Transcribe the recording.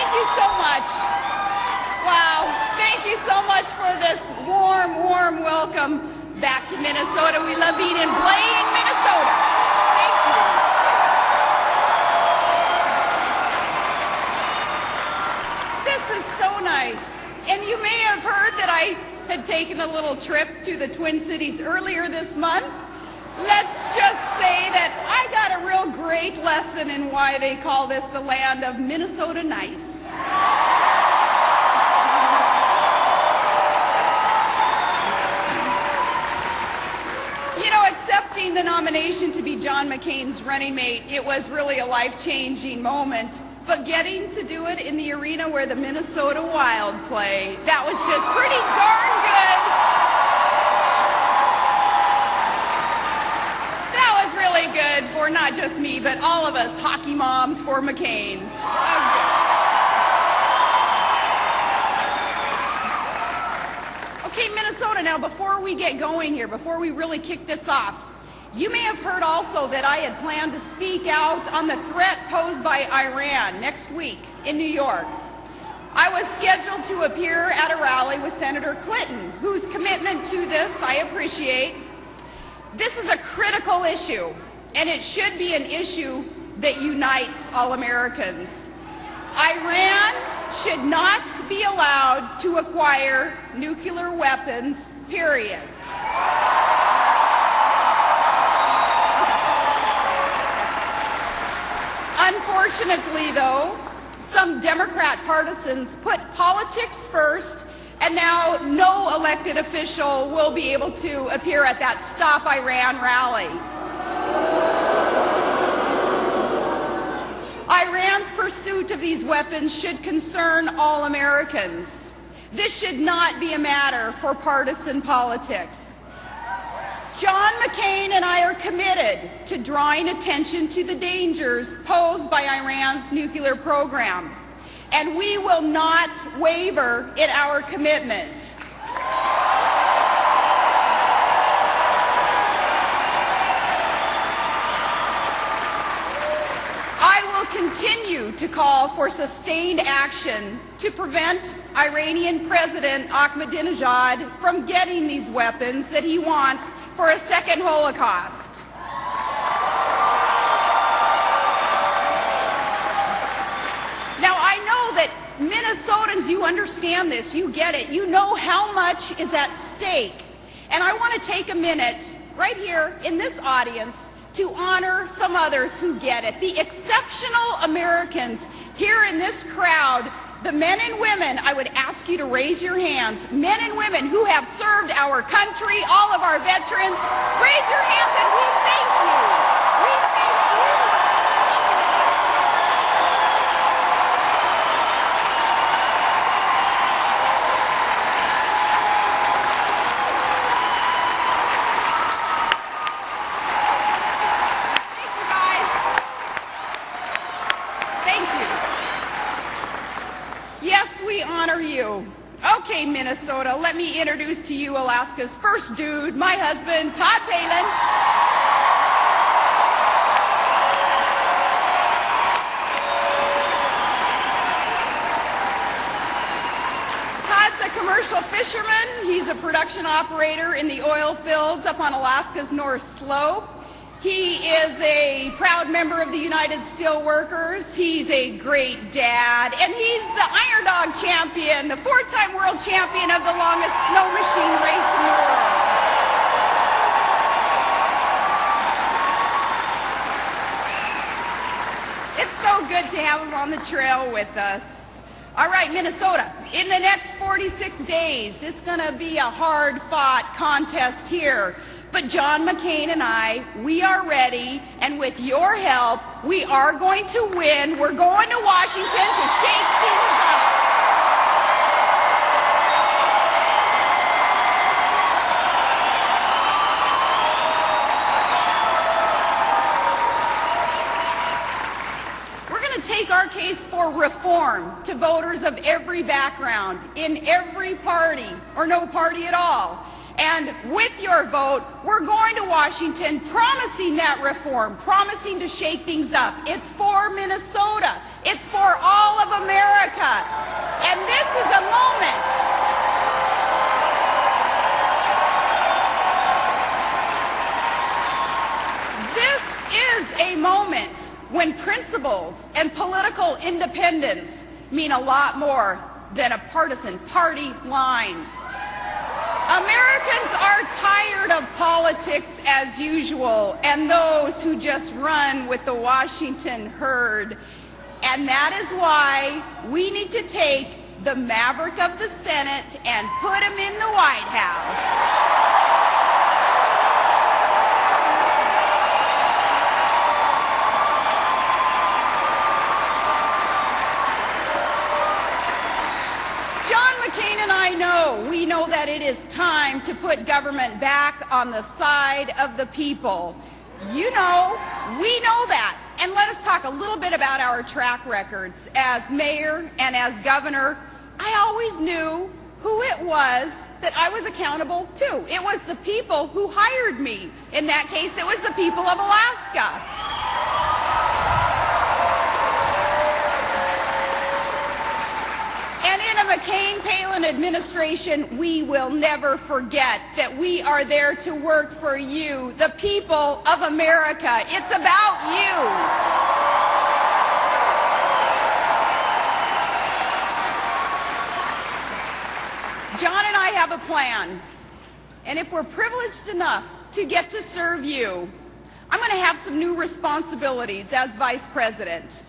Thank you so much. Wow. Thank you so much for this warm, warm welcome back to Minnesota. We love being in Blaine, Minnesota. Thank you. This is so nice. And you may have heard that I had taken a little trip to the Twin Cities earlier this month. Let's just say that I got a real great lesson in why they call this the land of Minnesota nice. You know, accepting the nomination to be John McCain's running mate, it was really a life-changing moment. But getting to do it in the arena where the Minnesota Wild play, that was just pretty darn good. Really good for not just me, but all of us hockey moms for McCain. Okay, Minnesota, now before we get going here, before we really kick this off, you may have heard also that I had planned to speak out on the threat posed by Iran next week in New York. I was scheduled to appear at a rally with Senator Clinton, whose commitment to this I appreciate. This is a critical issue, and it should be an issue that unites all Americans. Iran should not be allowed to acquire nuclear weapons, period. Unfortunately, though, some Democrat partisans put politics first, and now no elected official will be able to appear at that Stop Iran rally. Iran's pursuit of these weapons should concern all Americans. This should not be a matter for partisan politics. John McCain and I are committed to drawing attention to the dangers posed by Iran's nuclear program, and we will not waver in our commitments. I will continue to call for sustained action to prevent Iranian President Ahmadinejad from getting these weapons that he wants for a second Holocaust. Now, I know that Minnesotans, you understand this, you get it, you know how much is at stake. And I want to take a minute right here in this audience to honor some others who get it. The exceptional Americans here in this crowd, the men and women, I would ask you to raise your hands, men and women who have served our country, all of our veterans, raise your hands and we thank you. We thank you. Okay, Minnesota, let me introduce to you Alaska's first dude, my husband, Todd Palin. Todd's a commercial fisherman. He's a production operator in the oil fields up on Alaska's North Slope. He is a proud member of the United Steelworkers. He's a great dad, and he's the Iron Dog champion, the four-time world champion of the longest snow machine race in the world. It's so good to have him on the trail with us. All right, Minnesota, in the next 46 days, it's going to be a hard-fought contest here. But John McCain and I, we are ready, and with your help, we are going to win. We're going to Washington to shake things up. We're going to take our case for reform to voters of every background, in every party, or no party at all. And with your vote, we're going to Washington promising that reform, promising to shake things up. It's for Minnesota. It's for all of America. And this is a moment. This is a moment when principles and political independence mean a lot more than a partisan party line. Americans are tired of politics as usual and those who just run with the Washington herd. And that is why we need to take the maverick of the Senate and put him in the White House. We know that it is time to put government back on the side of the people. You know, we know that. And let us talk a little bit about our track records. As mayor and as governor, I always knew who it was that I was accountable to. It was the people who hired me. In that case, it was the people of Alaska. McCain-Palin administration, we will never forget that we are there to work for you, the people of America. It's about you. John and I have a plan, and if we're privileged enough to get to serve you, I'm going to have some new responsibilities as Vice President.